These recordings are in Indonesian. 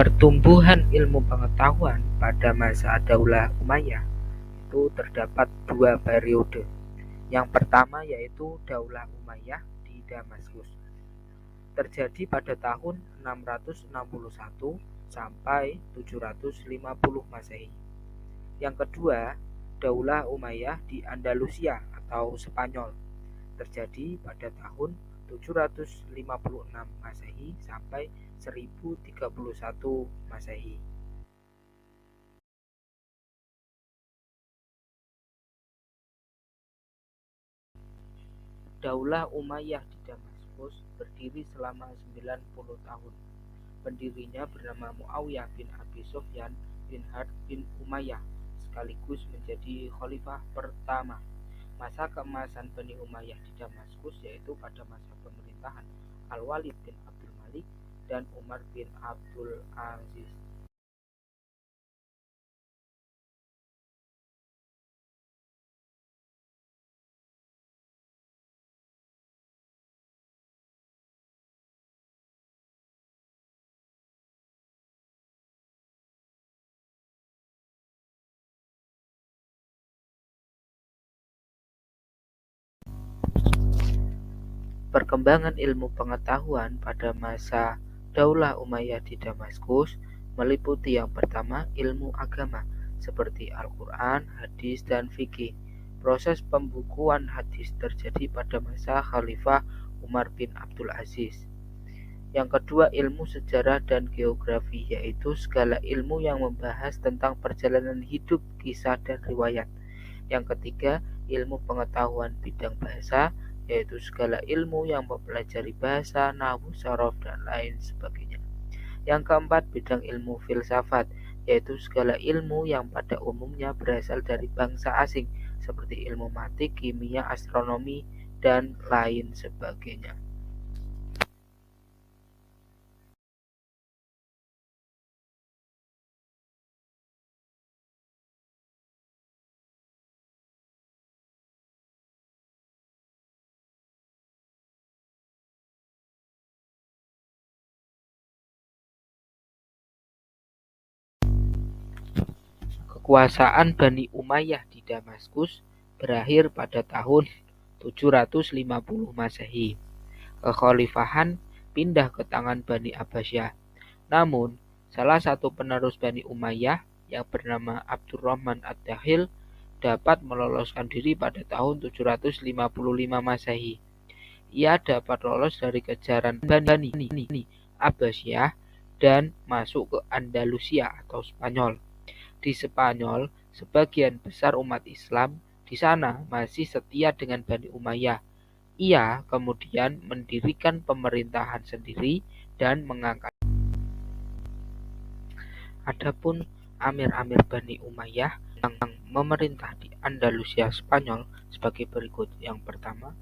Pertumbuhan ilmu pengetahuan pada masa Daulah Umayyah itu terdapat dua periode. Yang pertama yaitu Daulah Umayyah di Damaskus. Terjadi pada tahun 661 sampai 750 Masehi. Yang kedua, Daulah Umayyah di Andalusia atau Spanyol. Terjadi pada tahun 756 Masehi sampai 1031 Masehi. Daulah Umayyah di Damaskus berdiri selama 90 tahun. Pendirinya bernama Muawiyah bin Abi Sufyan bin Harb bin Umayyah, sekaligus menjadi khalifah pertama. Masa keemasan Bani Umayyah di Damaskus yaitu pada masa pemerintahan Al-Walid bin Abdul Malik dan Umar bin Abdul Aziz. Perkembangan ilmu pengetahuan pada masa Daulah Umayyah di Damaskus meliputi yang pertama ilmu agama seperti Al-Quran, hadis, dan fikih. Proses pembukuan hadis terjadi pada masa Khalifah Umar bin Abdul Aziz. Yang kedua ilmu sejarah dan geografi, yaitu segala ilmu yang membahas tentang perjalanan hidup, kisah, dan riwayat. Yang ketiga ilmu pengetahuan bidang bahasa, yaitu segala ilmu yang mempelajari bahasa, nahwu, sorof, dan lain sebagainya. Yang keempat bidang ilmu filsafat, yaitu segala ilmu yang pada umumnya berasal dari bangsa asing seperti ilmu matematika, kimia, astronomi, dan lain sebagainya. Kekuasaan Bani Umayyah di Damaskus berakhir pada tahun 750 Masehi. Kekhalifahan pindah ke tangan Bani Abbasiyah. Namun, salah satu penerus Bani Umayyah yang bernama Abdurrahman Ad-Dakhil dapat meloloskan diri pada tahun 755 Masehi. Ia dapat lolos dari kejaran Bani Abbasiyah dan masuk ke Andalusia atau Spanyol. Di Spanyol, sebagian besar umat Islam di sana masih setia dengan Bani Umayyah. Ia kemudian mendirikan pemerintahan sendiri dan mengangkat. Adapun amir-amir Bani Umayyah yang memerintah di Andalusia Spanyol sebagai berikut. Yang pertama,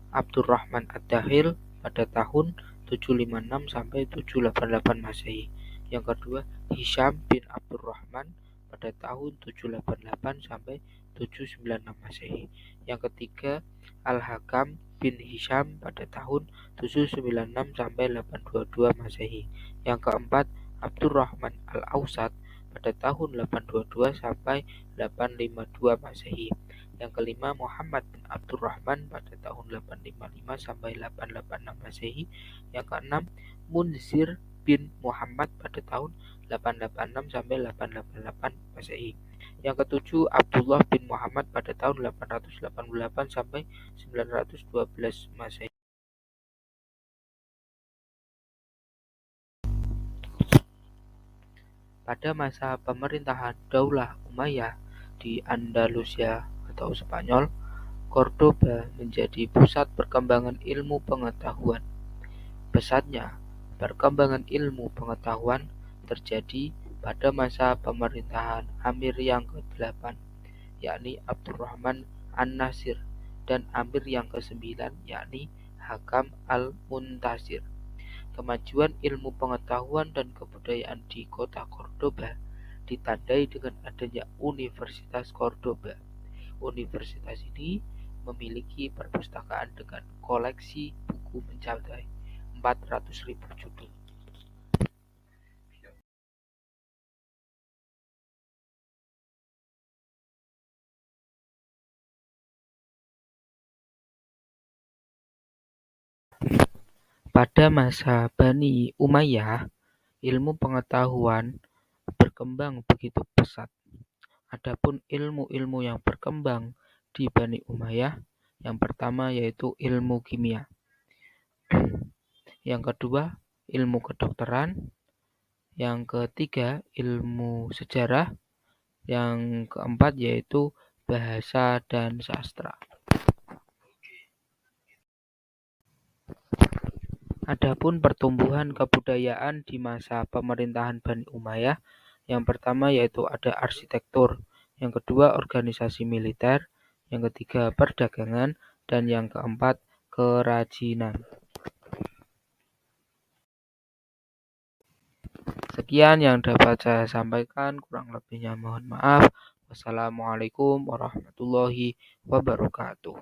Abdurrahman Ad-Dakhil pada tahun 756 sampai 788 Masehi. Yang kedua, Hisham bin Abdurrahman pada tahun 788 sampai 796 Masehi. Yang ketiga, Al-Hakam bin Hisham pada tahun 796 sampai 822 Masehi. Yang keempat, Abdurrahman Al-Ausat pada tahun 822 sampai 852 Masehi. Yang kelima, Muhammad bin Abdurrahman pada tahun 855 sampai 886 Masehi. Yang keenam, Munzir bin Muhammad pada tahun 886 sampai 888 Masehi. Yang ketujuh, Abdullah bin Muhammad pada tahun 888 sampai 912 Masehi. Pada masa pemerintahan Daulah Umayyah di Andalusia atau Spanyol, Cordoba menjadi pusat perkembangan ilmu pengetahuan. Pesatnya perkembangan ilmu pengetahuan terjadi pada masa pemerintahan Amir yang ke-8, yakni Abdurrahman An-Nasir, dan Amir yang ke-9, yakni Hakam Al-Muntasir. Kemajuan ilmu pengetahuan dan kebudayaan di kota Cordoba ditandai dengan adanya Universitas Cordoba. Universitas ini memiliki perpustakaan dengan koleksi buku mencapai 400.000 judul. Pada masa Bani Umayyah, ilmu pengetahuan berkembang begitu pesat. Adapun ilmu-ilmu yang berkembang di Bani Umayyah, yang pertama yaitu ilmu kimia, yang kedua ilmu kedokteran, yang ketiga ilmu sejarah, yang keempat yaitu bahasa dan sastra. Adapun pertumbuhan kebudayaan di masa pemerintahan Bani Umayyah, yang pertama yaitu ada arsitektur, yang kedua organisasi militer, yang ketiga perdagangan, dan yang keempat kerajinan. Sekian yang dapat saya sampaikan, kurang lebihnya mohon maaf. Wassalamualaikum warahmatullahi wabarakatuh.